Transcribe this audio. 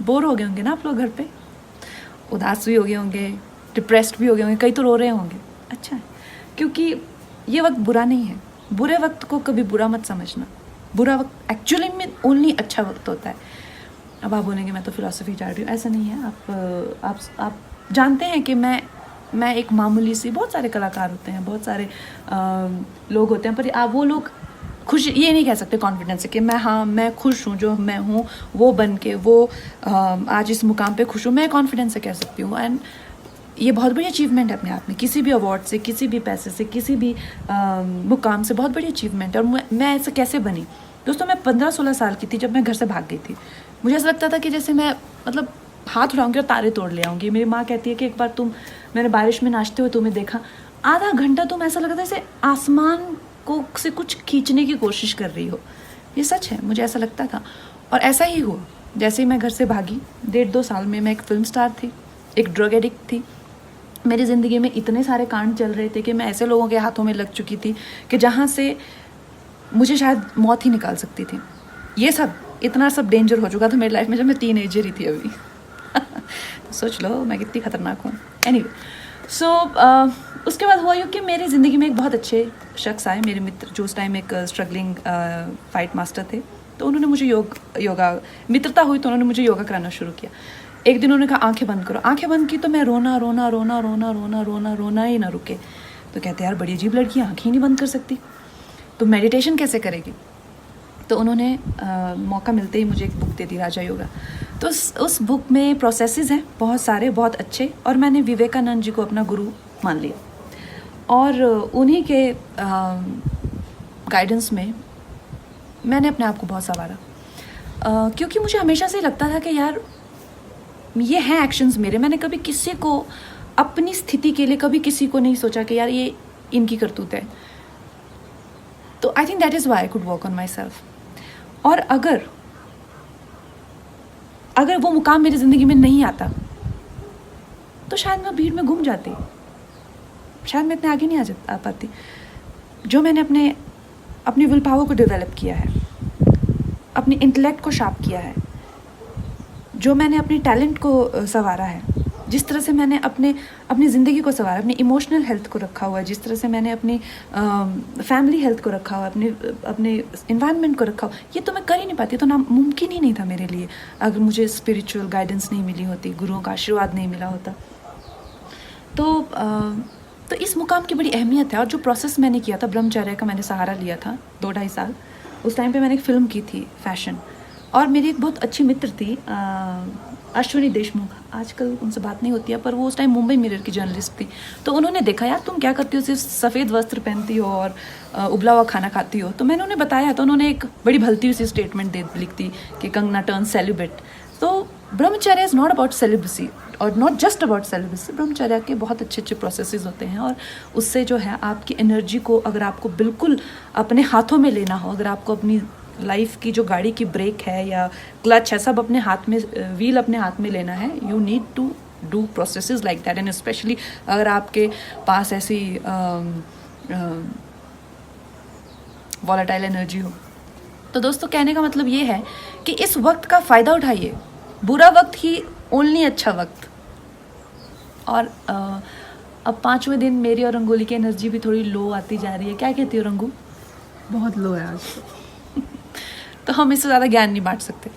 Bore हो गए होंगे ना आप लोग घर पे, उदास भी हो गए होंगे, डिप्रेस्ड भी हो गए होंगे, कई तो रो रहे होंगे। अच्छा है, क्योंकि ये वक्त बुरा नहीं है। बुरे वक्त को कभी बुरा मत समझना। बुरा वक्त एक्चुअली में ओनली अच्छा वक्त होता है। अब आप बोलेंगे मैं तो फिलॉसफी चाह रही हूँ, ऐसा नहीं है। आप जानते हैं कि मैं एक मामूली सी, बहुत सारे कलाकार होते हैं, बहुत सारे लोग होते हैं, पर आप वो लोग खुश ये नहीं कह सकते कॉन्फिडेंस से कि मैं खुश हूँ, जो मैं हूँ वो बन के, वो आज इस मुकाम पे खुश हूँ, मैं कॉन्फिडेंस से कह सकती हूँ। एंड ये बहुत बड़ी अचीवमेंट है अपने आप में, किसी भी अवार्ड से, किसी भी पैसे से, किसी भी मुकाम से बहुत बड़ी अचीवमेंट है। और मैं ऐसे कैसे बनी दोस्तों, मैं 15-16 साल की थी जब मैं घर से भाग गई थी। मुझे ऐसा लगता था कि जैसे मैं मतलब हाथ उठाऊंगी और तारे तोड़ ले आऊँगी। मेरी माँ कहती है कि एक बार मैंने बारिश में नाचते हुए तुम्हें देखा, आधा घंटा तुम ऐसा लगा था जैसे आसमान को से कुछ खींचने की कोशिश कर रही हो। ये सच है, मुझे ऐसा लगता था। और ऐसा ही हुआ। जैसे ही मैं घर से भागी, 1.5-2 साल में मैं एक फिल्म स्टार थी, एक ड्रग एडिक्ट थी। मेरी ज़िंदगी में इतने सारे कांड चल रहे थे कि मैं ऐसे लोगों के हाथों में लग चुकी थी कि जहाँ से मुझे शायद मौत ही निकाल सकती थी। ये सब इतना सब डेंजर हो चुका था मेरी लाइफ में जब मैं टीनेजर ही थी अभी। तो सोच लो मैं कितनी खतरनाक हूँ। एनीवे, सो उसके बाद हुआ यूँ कि मेरी ज़िंदगी में एक बहुत अच्छे शख्स आए, मेरे मित्र, जो उस टाइम एक स्ट्रगलिंग फाइट मास्टर थे। तो उन्होंने मुझे योगा मित्रता हुई तो उन्होंने मुझे योगा कराना शुरू किया। एक दिन उन्होंने कहा आंखें बंद करो। आंखें बंद की तो मैं रोना ही ना रुके। तो कहते यार बड़ी अजीब लड़की, आंखें ही नहीं बंद कर सकती, तो मेडिटेशन कैसे करेगी। तो उन्होंने मौका मिलते ही मुझे एक बुक दे दी, राजा योगा। तो उस बुक में प्रोसेसेस हैं बहुत सारे, बहुत अच्छे, और मैंने विवेकानंद जी को अपना गुरु मान लिया। और उन्हीं के गाइडेंस में मैंने अपने आप को बहुत संवारा, क्योंकि मुझे हमेशा से लगता था कि यार ये हैं एक्शंस मेरे। मैंने कभी किसी को अपनी स्थिति के लिए कभी किसी को नहीं सोचा कि यार ये इनकी करतूत है। तो I think that is why I could work on my self. और अगर वो मुकाम मेरी ज़िंदगी में नहीं आता तो शायद मैं भीड़ में घूम जाती, शायद मैं इतने आगे नहीं आ पाती। जो मैंने अपनी विल पावर को डेवलप किया है, अपनी इंटेलेक्ट को शार्प किया है, जो मैंने अपने टैलेंट को संवारा है, जिस तरह से मैंने अपनी ज़िंदगी को संवारा, अपनी इमोशनल हेल्थ को रखा हुआ है, जिस तरह से मैंने अपनी फैमिली हेल्थ को रखा हुआ है, अपने इन्वायरमेंट को रखा हुआ, ये तो मैं कर ही नहीं पाती। तो मुमकिन ही नहीं था मेरे लिए अगर मुझे स्पिरिचुअल गाइडेंस नहीं मिली होती, गुरुओं का आशीर्वाद नहीं मिला होता। तो इस मुकाम की बड़ी अहमियत है। और जो प्रोसेस मैंने किया था, ब्रह्मचर्य का मैंने सहारा लिया था 2-2.5 साल। उस टाइम पे मैंने एक फ़िल्म की थी फैशन, और मेरी एक बहुत अच्छी मित्र थी अश्विनी देशमुख, आजकल उनसे बात नहीं होती है, पर वो उस टाइम मुंबई मिरर की जर्नलिस्ट थी। तो उन्होंने देखा यार तुम क्या करती हो, सिर्फ सफ़ेद वस्त्र पहनती हो और उबला हुआ खाना खाती हो। तो मैंने उन्हें बताया, तो उन्होंने एक बड़ी भलती हुई सी स्टेटमेंट लिख दी कि कंगना टर्न सेलिब्रेट। तो ब्रह्मचर्य इज़ नॉट अबाउट सेलिब्रेसी और नॉट जस्ट अबाउट सेलिब्रेसी। ब्रह्मचर्य के बहुत अच्छे प्रोसेसेस होते हैं, और उससे जो है आपकी एनर्जी को, अगर आपको बिल्कुल अपने हाथों में लेना हो, अगर आपको अपनी लाइफ की जो गाड़ी की ब्रेक है या क्लच है, सब अपने हाथ में, व्हील अपने हाथ में लेना है, you need to do processes like that. And specially अगर आपके पास ऐसी वॉलेटाइल एनर्जी हो। तो दोस्तों कहने का मतलब ये है कि इस वक्त का फ़ायदा उठाइए, बुरा वक्त ही ओनली अच्छा वक्त। और अब 5वें दिन मेरी और रंगोली की एनर्जी भी थोड़ी लो आती जा रही है। क्या कहती हो रंगू? बहुत लो है आज। तो हम इससे ज़्यादा ज्ञान नहीं बांट सकते।